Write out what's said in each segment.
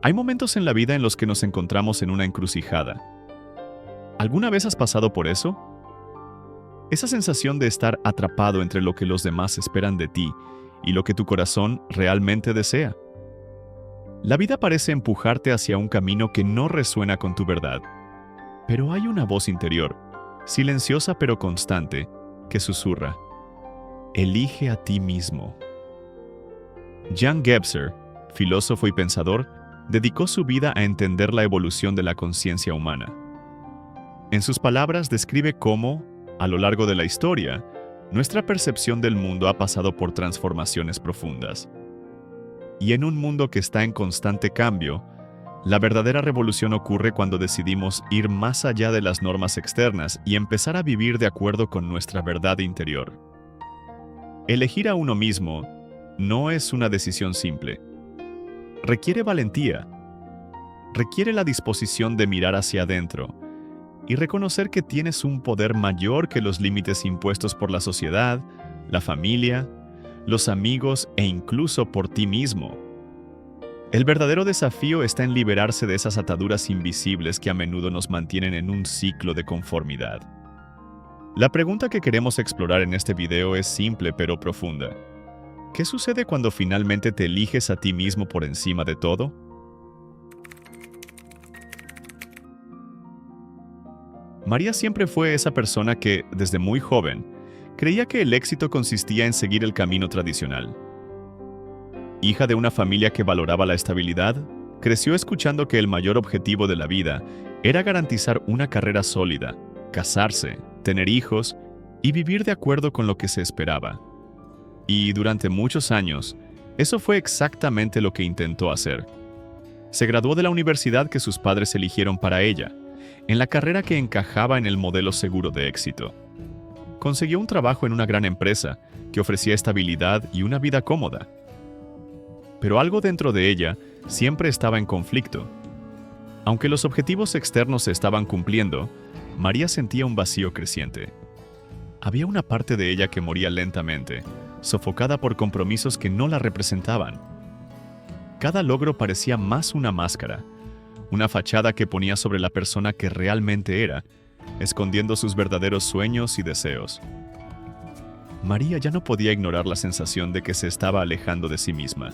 Hay momentos en la vida en los que nos encontramos en una encrucijada. ¿Alguna vez has pasado por eso? Esa sensación de estar atrapado entre lo que los demás esperan de ti y lo que tu corazón realmente desea. La vida parece empujarte hacia un camino que no resuena con tu verdad, pero hay una voz interior, silenciosa pero constante, que susurra: elige a ti mismo. Jan Gebser, filósofo y pensador, dedicó su vida a entender la evolución de la conciencia humana. En sus palabras describe cómo, a lo largo de la historia, nuestra percepción del mundo ha pasado por transformaciones profundas. Y en un mundo que está en constante cambio, la verdadera revolución ocurre cuando decidimos ir más allá de las normas externas y empezar a vivir de acuerdo con nuestra verdad interior. Elegir a uno mismo no es una decisión simple. Requiere valentía. Requiere la disposición de mirar hacia adentro y reconocer que tienes un poder mayor que los límites impuestos por la sociedad, la familia, los amigos e incluso por ti mismo. El verdadero desafío está en liberarse de esas ataduras invisibles que a menudo nos mantienen en un ciclo de conformidad. La pregunta que queremos explorar en este video es simple pero profunda. ¿Qué sucede cuando finalmente te eliges a ti mismo por encima de todo? María siempre fue esa persona que, desde muy joven, creía que el éxito consistía en seguir el camino tradicional. Hija de una familia que valoraba la estabilidad, creció escuchando que el mayor objetivo de la vida era garantizar una carrera sólida, casarse, tener hijos y vivir de acuerdo con lo que se esperaba. Y durante muchos años, eso fue exactamente lo que intentó hacer. Se graduó de la universidad que sus padres eligieron para ella, en la carrera que encajaba en el modelo seguro de éxito. Consiguió un trabajo en una gran empresa que ofrecía estabilidad y una vida cómoda. Pero algo dentro de ella siempre estaba en conflicto. Aunque los objetivos externos se estaban cumpliendo, María sentía un vacío creciente. Había una parte de ella que moría lentamente, sofocada por compromisos que no la representaban. Cada logro parecía más una máscara, una fachada que ponía sobre la persona que realmente era, escondiendo sus verdaderos sueños y deseos. María ya no podía ignorar la sensación de que se estaba alejando de sí misma.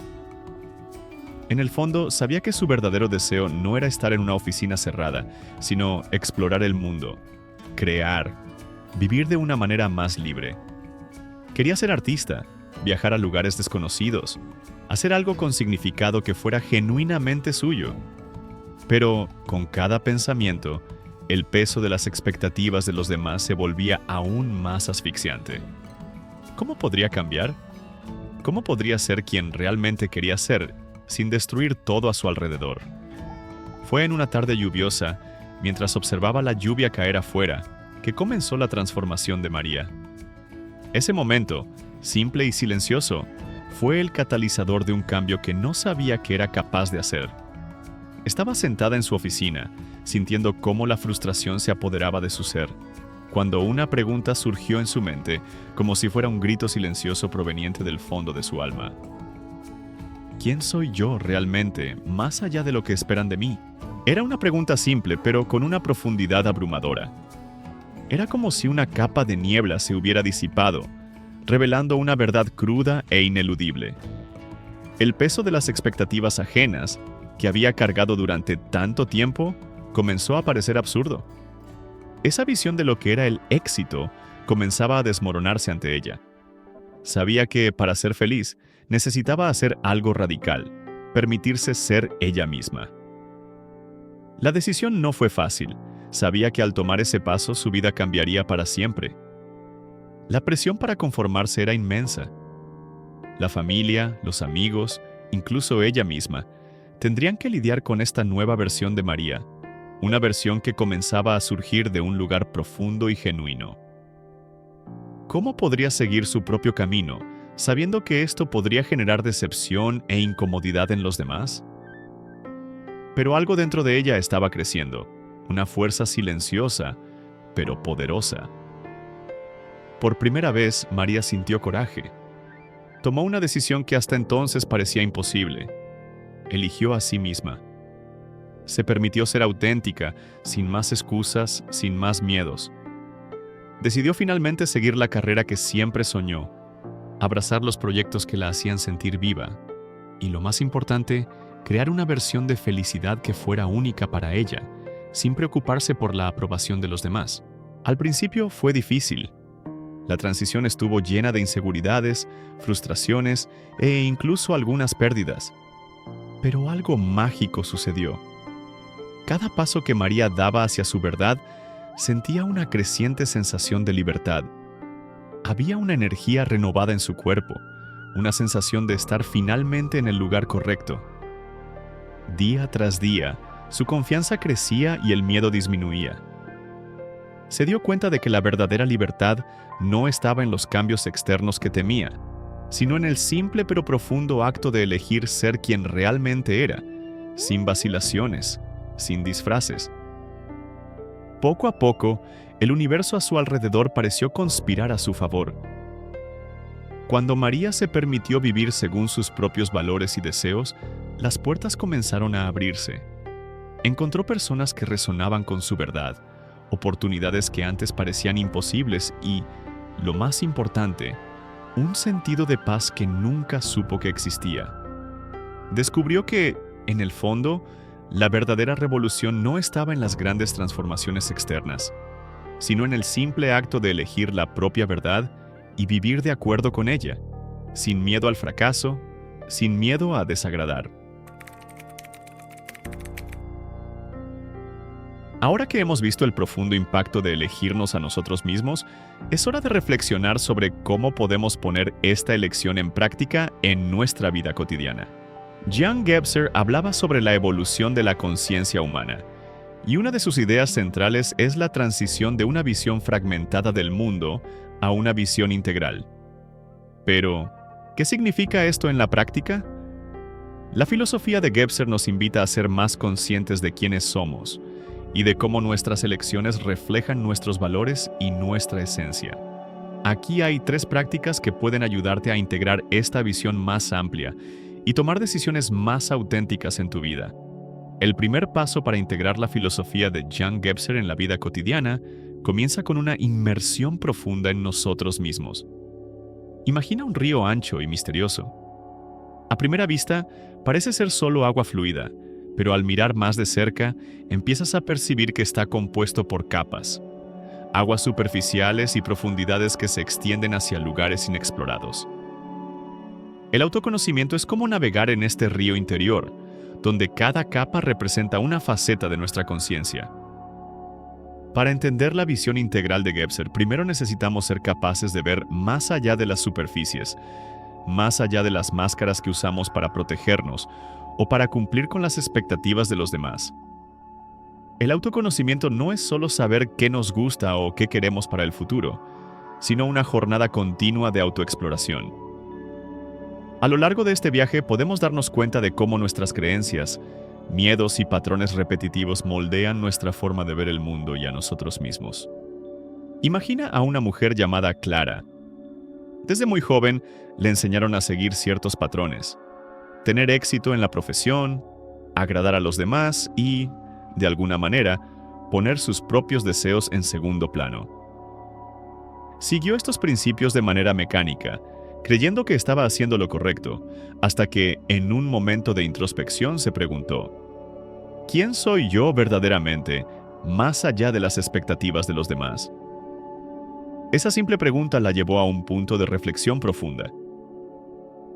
En el fondo, sabía que su verdadero deseo no era estar en una oficina cerrada, sino explorar el mundo, crear, vivir de una manera más libre. Quería ser artista, viajar a lugares desconocidos, hacer algo con significado que fuera genuinamente suyo. Pero, con cada pensamiento, el peso de las expectativas de los demás se volvía aún más asfixiante. ¿Cómo podría cambiar? ¿Cómo podría ser quien realmente quería ser, sin destruir todo a su alrededor? Fue en una tarde lluviosa, mientras observaba la lluvia caer afuera, que comenzó la transformación de María. Ese momento, simple y silencioso, fue el catalizador de un cambio que no sabía que era capaz de hacer. Estaba sentada en su oficina, sintiendo cómo la frustración se apoderaba de su ser, cuando una pregunta surgió en su mente, como si fuera un grito silencioso proveniente del fondo de su alma. ¿Quién soy yo realmente, más allá de lo que esperan de mí? Era una pregunta simple, pero con una profundidad abrumadora. Era como si una capa de niebla se hubiera disipado, revelando una verdad cruda e ineludible. El peso de las expectativas ajenas, que había cargado durante tanto tiempo, comenzó a parecer absurdo. Esa visión de lo que era el éxito comenzaba a desmoronarse ante ella. Sabía que, para ser feliz, necesitaba hacer algo radical, permitirse ser ella misma. La decisión no fue fácil. Sabía que al tomar ese paso su vida cambiaría para siempre. La presión para conformarse era inmensa. La familia, los amigos, incluso ella misma, tendrían que lidiar con esta nueva versión de María, una versión que comenzaba a surgir de un lugar profundo y genuino. ¿Cómo podría seguir su propio camino, sabiendo que esto podría generar decepción e incomodidad en los demás? Pero algo dentro de ella estaba creciendo, una fuerza silenciosa, pero poderosa. Por primera vez, María sintió coraje. Tomó una decisión que hasta entonces parecía imposible. Eligió a sí misma, Se permitió ser auténtica, sin más excusas, sin más miedos. Decidió finalmente seguir la carrera que siempre soñó, abrazar los proyectos que la hacían sentir viva y, lo más importante, crear una versión de felicidad que fuera única para ella, sin preocuparse por la aprobación de los demás. Al principio fue difícil. La transición estuvo llena de inseguridades, frustraciones e incluso algunas pérdidas. Pero algo mágico sucedió. Cada paso que María daba hacia su verdad sentía una creciente sensación de libertad. Había una energía renovada en su cuerpo, una sensación de estar finalmente en el lugar correcto. Día tras día, su confianza crecía y el miedo disminuía. Se dio cuenta de que la verdadera libertad no estaba en los cambios externos que temía, sino en el simple pero profundo acto de elegir ser quien realmente era, sin vacilaciones, sin disfraces. Poco a poco, el universo a su alrededor pareció conspirar a su favor. Cuando María se permitió vivir según sus propios valores y deseos, las puertas comenzaron a abrirse. Encontró personas que resonaban con su verdad, oportunidades que antes parecían imposibles y, lo más importante, un sentido de paz que nunca supo que existía. Descubrió que, en el fondo, la verdadera revolución no estaba en las grandes transformaciones externas, sino en el simple acto de elegir la propia verdad y vivir de acuerdo con ella, sin miedo al fracaso, sin miedo a desagradar. Ahora que hemos visto el profundo impacto de elegirnos a nosotros mismos, es hora de reflexionar sobre cómo podemos poner esta elección en práctica en nuestra vida cotidiana. Jean Gebser hablaba sobre la evolución de la conciencia humana, y una de sus ideas centrales es la transición de una visión fragmentada del mundo a una visión integral. Pero, ¿qué significa esto en la práctica? La filosofía de Gebser nos invita a ser más conscientes de quiénes somos y de cómo nuestras elecciones reflejan nuestros valores y nuestra esencia. Aquí hay 3 prácticas que pueden ayudarte a integrar esta visión más amplia y tomar decisiones más auténticas en tu vida. El primer paso para integrar la filosofía de Jean Gebser en la vida cotidiana comienza con una inmersión profunda en nosotros mismos. Imagina un río ancho y misterioso. A primera vista, parece ser solo agua fluida, pero al mirar más de cerca, empiezas a percibir que está compuesto por capas, aguas superficiales y profundidades que se extienden hacia lugares inexplorados. El autoconocimiento es como navegar en este río interior, donde cada capa representa una faceta de nuestra conciencia. Para entender la visión integral de Gebser, primero necesitamos ser capaces de ver más allá de las superficies, más allá de las máscaras que usamos para protegernos o para cumplir con las expectativas de los demás. El autoconocimiento no es solo saber qué nos gusta o qué queremos para el futuro, sino una jornada continua de autoexploración. A lo largo de este viaje podemos darnos cuenta de cómo nuestras creencias, miedos y patrones repetitivos moldean nuestra forma de ver el mundo y a nosotros mismos. Imagina a una mujer llamada Clara. Desde muy joven le enseñaron a seguir ciertos patrones, tener éxito en la profesión, agradar a los demás y, de alguna manera, poner sus propios deseos en segundo plano. Siguió estos principios de manera mecánica, creyendo que estaba haciendo lo correcto, hasta que, en un momento de introspección, se preguntó: ¿quién soy yo verdaderamente, más allá de las expectativas de los demás? Esa simple pregunta la llevó a un punto de reflexión profunda.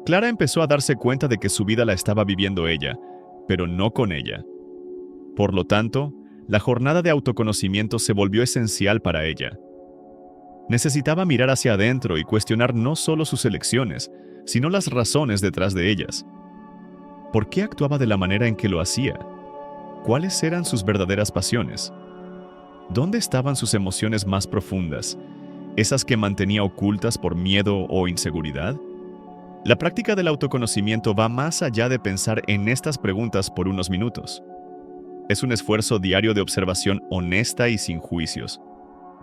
Clara empezó a darse cuenta de que su vida la estaba viviendo ella, pero no con ella. Por lo tanto, la jornada de autoconocimiento se volvió esencial para ella. Necesitaba mirar hacia adentro y cuestionar no solo sus elecciones, sino las razones detrás de ellas. ¿Por qué actuaba de la manera en que lo hacía? ¿Cuáles eran sus verdaderas pasiones? ¿Dónde estaban sus emociones más profundas, esas que mantenía ocultas por miedo o inseguridad? La práctica del autoconocimiento va más allá de pensar en estas preguntas por unos minutos. Es un esfuerzo diario de observación honesta y sin juicios.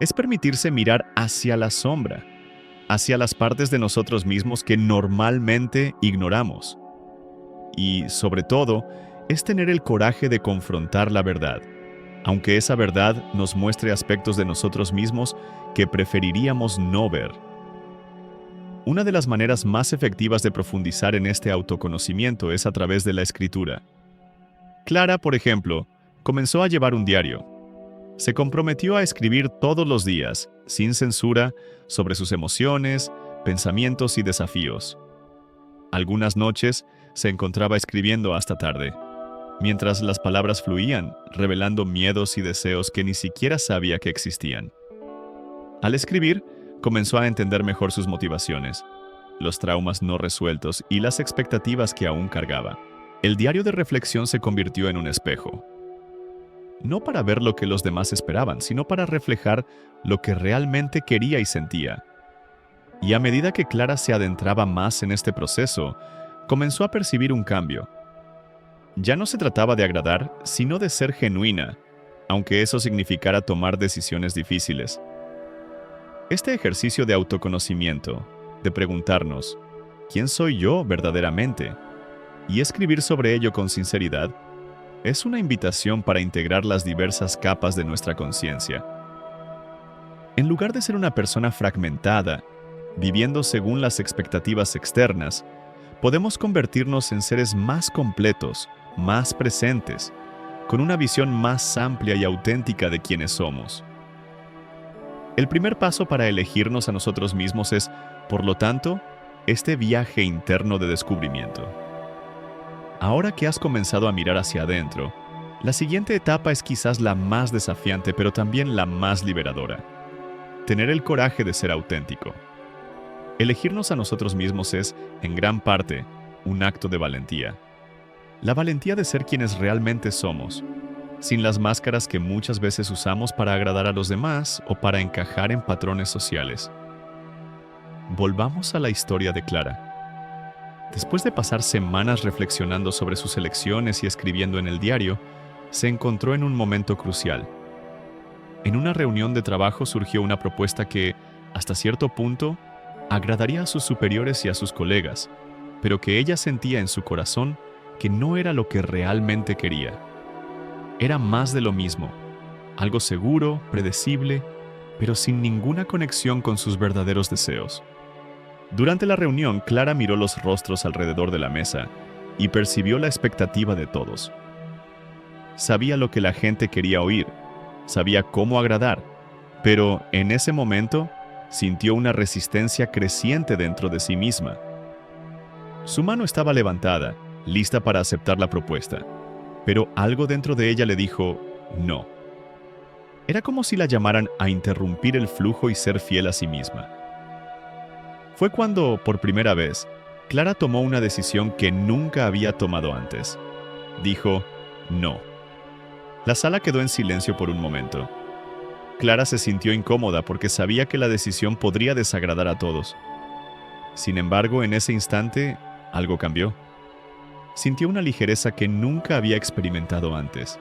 Es permitirse mirar hacia la sombra, hacia las partes de nosotros mismos que normalmente ignoramos. Y, sobre todo, es tener el coraje de confrontar la verdad, aunque esa verdad nos muestre aspectos de nosotros mismos que preferiríamos no ver. Una de las maneras más efectivas de profundizar en este autoconocimiento es a través de la escritura. Clara, por ejemplo, comenzó a llevar un diario. Se comprometió a escribir todos los días, sin censura, sobre sus emociones, pensamientos y desafíos. Algunas noches se encontraba escribiendo hasta tarde, mientras las palabras fluían, revelando miedos y deseos que ni siquiera sabía que existían. Al escribir, comenzó a entender mejor sus motivaciones, los traumas no resueltos y las expectativas que aún cargaba. El diario de reflexión se convirtió en un espejo. No para ver lo que los demás esperaban, sino para reflejar lo que realmente quería y sentía. Y a medida que Clara se adentraba más en este proceso, comenzó a percibir un cambio. Ya no se trataba de agradar, sino de ser genuina, aunque eso significara tomar decisiones difíciles. Este ejercicio de autoconocimiento, de preguntarnos, ¿quién soy yo verdaderamente? Y escribir sobre ello con sinceridad, es una invitación para integrar las diversas capas de nuestra conciencia. En lugar de ser una persona fragmentada, viviendo según las expectativas externas, podemos convertirnos en seres más completos, más presentes, con una visión más amplia y auténtica de quiénes somos. El primer paso para elegirnos a nosotros mismos es, por lo tanto, este viaje interno de descubrimiento. Ahora que has comenzado a mirar hacia adentro, la siguiente etapa es quizás la más desafiante, pero también la más liberadora. Tener el coraje de ser auténtico. Elegirnos a nosotros mismos es, en gran parte, un acto de valentía. La valentía de ser quienes realmente somos, sin las máscaras que muchas veces usamos para agradar a los demás o para encajar en patrones sociales. Volvamos a la historia de Clara. Después de pasar semanas reflexionando sobre sus elecciones y escribiendo en el diario, se encontró en un momento crucial. En una reunión de trabajo surgió una propuesta que, hasta cierto punto, agradaría a sus superiores y a sus colegas, pero que ella sentía en su corazón que no era lo que realmente quería. Era más de lo mismo, algo seguro, predecible, pero sin ninguna conexión con sus verdaderos deseos. Durante la reunión, Clara miró los rostros alrededor de la mesa y percibió la expectativa de todos. Sabía lo que la gente quería oír, sabía cómo agradar, pero en ese momento sintió una resistencia creciente dentro de sí misma. Su mano estaba levantada, lista para aceptar la propuesta, pero algo dentro de ella le dijo no. Era como si la llamaran a interrumpir el flujo y ser fiel a sí misma. Fue cuando, por primera vez, Clara tomó una decisión que nunca había tomado antes. Dijo no. La sala quedó en silencio por un momento. Clara se sintió incómoda porque sabía que la decisión podría desagradar a todos. Sin embargo, en ese instante, algo cambió. Sintió una ligereza que nunca había experimentado antes.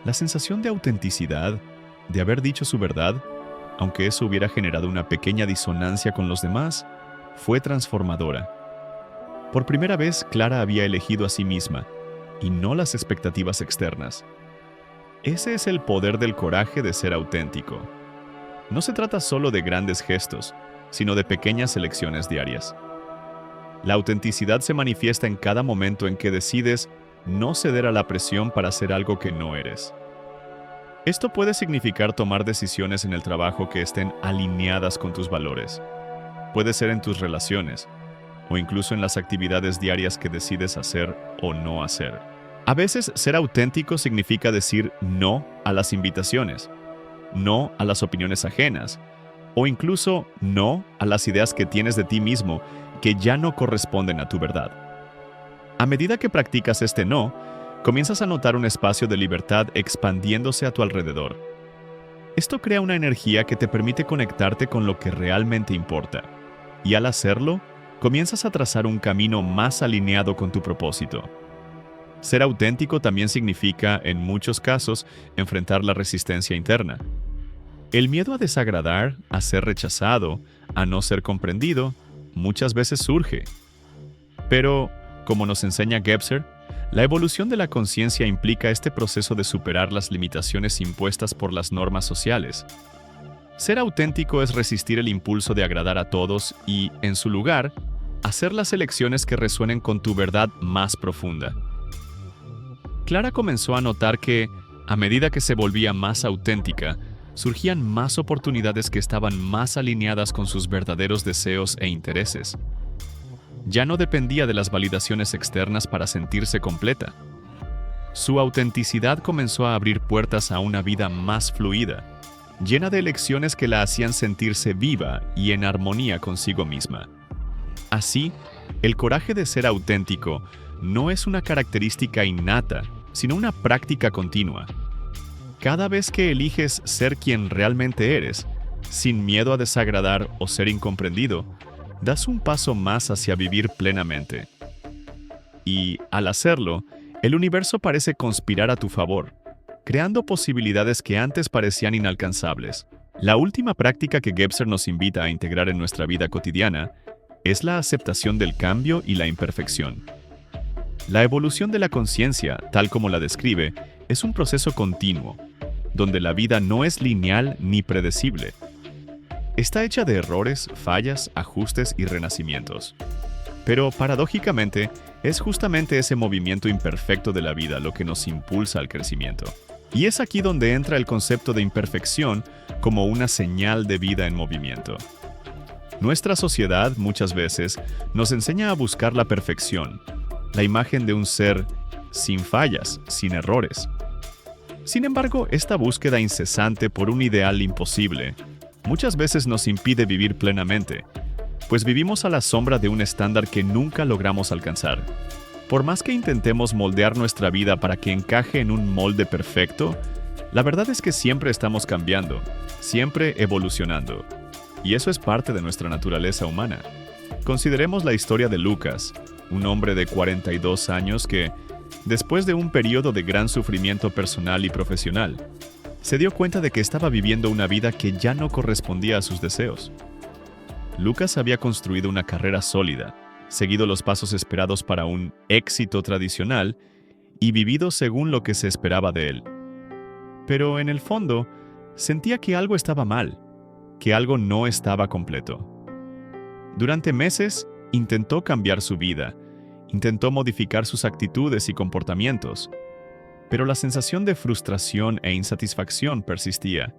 La sensación de autenticidad, de haber dicho su verdad, aunque eso hubiera generado una pequeña disonancia con los demás, fue transformadora. Por primera vez, Clara había elegido a sí misma, y no las expectativas externas. Ese es el poder del coraje de ser auténtico. No se trata solo de grandes gestos, sino de pequeñas elecciones diarias. La autenticidad se manifiesta en cada momento en que decides no ceder a la presión para hacer algo que no eres. Esto puede significar tomar decisiones en el trabajo que estén alineadas con tus valores. Puede ser en tus relaciones, o incluso en las actividades diarias que decides hacer o no hacer. A veces, ser auténtico significa decir no a las invitaciones, no a las opiniones ajenas, o incluso no a las ideas que tienes de ti mismo que ya no corresponden a tu verdad. A medida que practicas este no, comienzas a notar un espacio de libertad expandiéndose a tu alrededor. Esto crea una energía que te permite conectarte con lo que realmente importa, y al hacerlo, comienzas a trazar un camino más alineado con tu propósito. Ser auténtico también significa, en muchos casos, enfrentar la resistencia interna. El miedo a desagradar, a ser rechazado, a no ser comprendido, muchas veces surge. Pero, como nos enseña Gebser, La evolución de la conciencia implica este proceso de superar las limitaciones impuestas por las normas sociales. Ser auténtico es resistir el impulso de agradar a todos y, en su lugar, hacer las elecciones que resuenen con tu verdad más profunda. Clara comenzó a notar que, a medida que se volvía más auténtica, surgían más oportunidades que estaban más alineadas con sus verdaderos deseos e intereses. Ya no dependía de las validaciones externas para sentirse completa. Su autenticidad comenzó a abrir puertas a una vida más fluida, llena de elecciones que la hacían sentirse viva y en armonía consigo misma. Así, el coraje de ser auténtico no es una característica innata, sino una práctica continua. Cada vez que eliges ser quien realmente eres, sin miedo a desagradar o ser incomprendido, das un paso más hacia vivir plenamente. Y, al hacerlo, el universo parece conspirar a tu favor, creando posibilidades que antes parecían inalcanzables. La última práctica que Gebser nos invita a integrar en nuestra vida cotidiana es la aceptación del cambio y la imperfección. La evolución de la conciencia, tal como la describe, es un proceso continuo, donde la vida no es lineal ni predecible. Está hecha de errores, fallas, ajustes y renacimientos. Pero, paradójicamente, es justamente ese movimiento imperfecto de la vida lo que nos impulsa al crecimiento. Y es aquí donde entra el concepto de imperfección como una señal de vida en movimiento. Nuestra sociedad, muchas veces, nos enseña a buscar la perfección, la imagen de un ser sin fallas, sin errores. Sin embargo, esta búsqueda incesante por un ideal imposible muchas veces nos impide vivir plenamente, pues vivimos a la sombra de un estándar que nunca logramos alcanzar. Por más que intentemos moldear nuestra vida para que encaje en un molde perfecto, la verdad es que siempre estamos cambiando, siempre evolucionando. Y eso es parte de nuestra naturaleza humana. Consideremos la historia de Lucas, un hombre de 42 años que, después de un periodo de gran sufrimiento personal y profesional, se dio cuenta de que estaba viviendo una vida que ya no correspondía a sus deseos. Lucas había construido una carrera sólida, seguido los pasos esperados para un éxito tradicional y vivido según lo que se esperaba de él. Pero en el fondo, sentía que algo estaba mal, que algo no estaba completo. Durante meses, intentó cambiar su vida, intentó modificar sus actitudes y comportamientos, pero la sensación de frustración e insatisfacción persistía.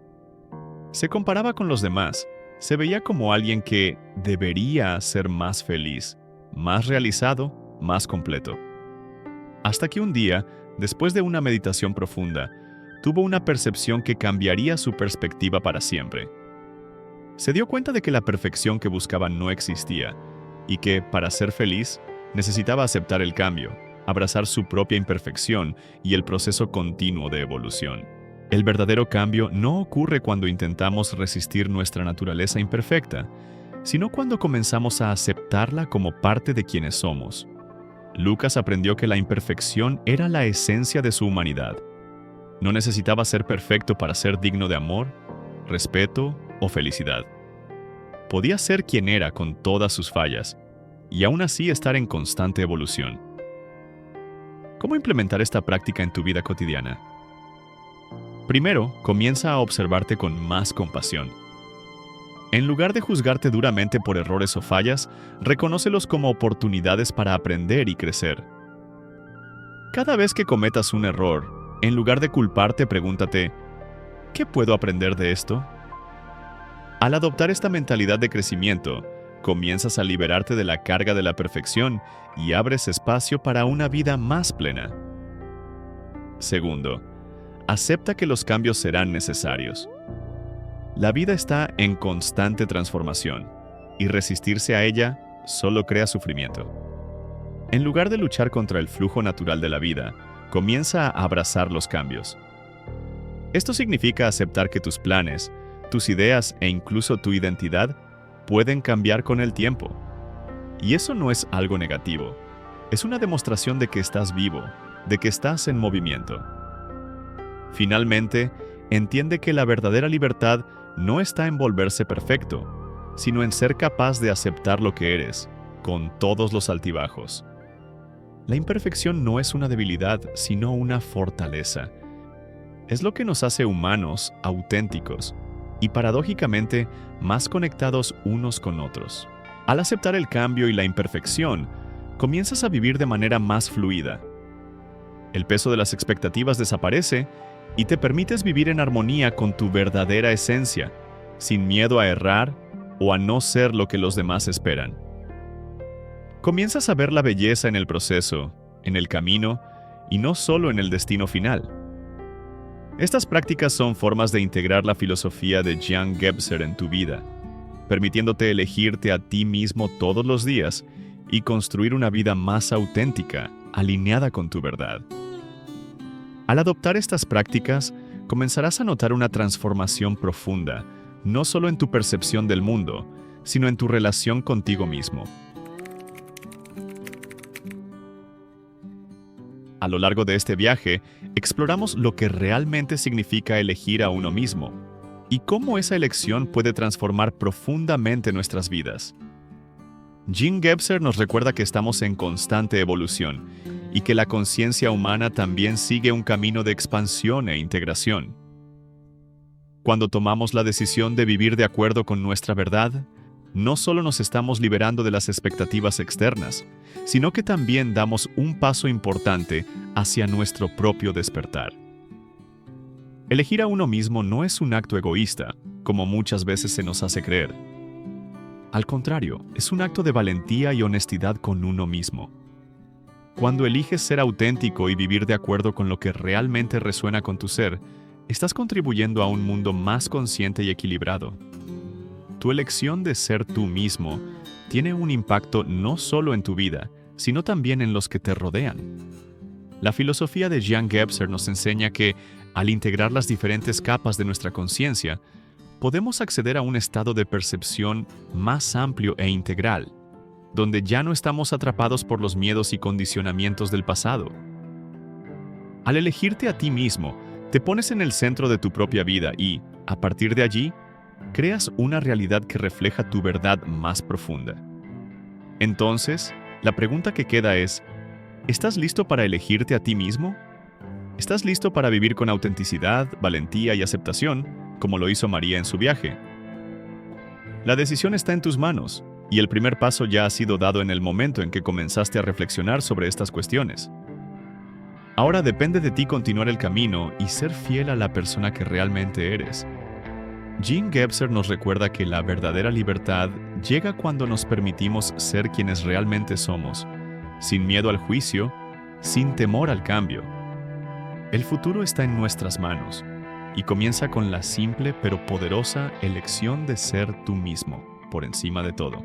Se comparaba con los demás, se veía como alguien que debería ser más feliz, más realizado, más completo. Hasta que un día, después de una meditación profunda, tuvo una percepción que cambiaría su perspectiva para siempre. Se dio cuenta de que la perfección que buscaba no existía y que, para ser feliz, necesitaba aceptar el cambio, abrazar su propia imperfección y el proceso continuo de evolución. El verdadero cambio no ocurre cuando intentamos resistir nuestra naturaleza imperfecta, sino cuando comenzamos a aceptarla como parte de quienes somos. Lucas aprendió que la imperfección era la esencia de su humanidad. No necesitaba ser perfecto para ser digno de amor, respeto o felicidad. Podía ser quien era con todas sus fallas, y aún así estar en constante evolución. ¿Cómo implementar esta práctica en tu vida cotidiana? Primero, comienza a observarte con más compasión. En lugar de juzgarte duramente por errores o fallas, reconócelos como oportunidades para aprender y crecer. Cada vez que cometas un error, en lugar de culparte, pregúntate, ¿qué puedo aprender de esto? Al adoptar esta mentalidad de crecimiento, comienzas a liberarte de la carga de la perfección y abres espacio para una vida más plena. Segundo, acepta que los cambios serán necesarios. La vida está en constante transformación, y resistirse a ella solo crea sufrimiento. En lugar de luchar contra el flujo natural de la vida, comienza a abrazar los cambios. Esto significa aceptar que tus planes, tus ideas e incluso tu identidad pueden cambiar con el tiempo. Y eso no es algo negativo, es una demostración de que estás vivo, de que estás en movimiento. Finalmente, entiende que la verdadera libertad no está en volverse perfecto, sino en ser capaz de aceptar lo que eres, con todos los altibajos. La imperfección no es una debilidad, sino una fortaleza. Es lo que nos hace humanos, auténticos y paradójicamente más conectados unos con otros. Al aceptar el cambio y la imperfección, comienzas a vivir de manera más fluida. El peso de las expectativas desaparece y te permites vivir en armonía con tu verdadera esencia, sin miedo a errar o a no ser lo que los demás esperan. Comienzas a ver la belleza en el proceso, en el camino y no solo en el destino final. Estas prácticas son formas de integrar la filosofía de Jean Gebser en tu vida, permitiéndote elegirte a ti mismo todos los días y construir una vida más auténtica, alineada con tu verdad. Al adoptar estas prácticas, comenzarás a notar una transformación profunda, no solo en tu percepción del mundo, sino en tu relación contigo mismo. A lo largo de este viaje, exploramos lo que realmente significa elegir a uno mismo y cómo esa elección puede transformar profundamente nuestras vidas. Jean Gebser nos recuerda que estamos en constante evolución y que la conciencia humana también sigue un camino de expansión e integración. Cuando tomamos la decisión de vivir de acuerdo con nuestra verdad, no solo nos estamos liberando de las expectativas externas, sino que también damos un paso importante hacia nuestro propio despertar. Elegir a uno mismo no es un acto egoísta, como muchas veces se nos hace creer. Al contrario, es un acto de valentía y honestidad con uno mismo. Cuando eliges ser auténtico y vivir de acuerdo con lo que realmente resuena con tu ser, estás contribuyendo a un mundo más consciente y equilibrado. Tu elección de ser tú mismo tiene un impacto no solo en tu vida, sino también en los que te rodean. La filosofía de Jean Gebser nos enseña que, al integrar las diferentes capas de nuestra conciencia, podemos acceder a un estado de percepción más amplio e integral, donde ya no estamos atrapados por los miedos y condicionamientos del pasado. Al elegirte a ti mismo, te pones en el centro de tu propia vida y, a partir de allí, creas una realidad que refleja tu verdad más profunda. Entonces, la pregunta que queda es, ¿estás listo para elegirte a ti mismo? ¿Estás listo para vivir con autenticidad, valentía y aceptación, como lo hizo María en su viaje? La decisión está en tus manos, y el primer paso ya ha sido dado en el momento en que comenzaste a reflexionar sobre estas cuestiones. Ahora depende de ti continuar el camino y ser fiel a la persona que realmente eres. Jean Gebser nos recuerda que la verdadera libertad llega cuando nos permitimos ser quienes realmente somos, sin miedo al juicio, sin temor al cambio. El futuro está en nuestras manos y comienza con la simple pero poderosa elección de ser tú mismo, por encima de todo.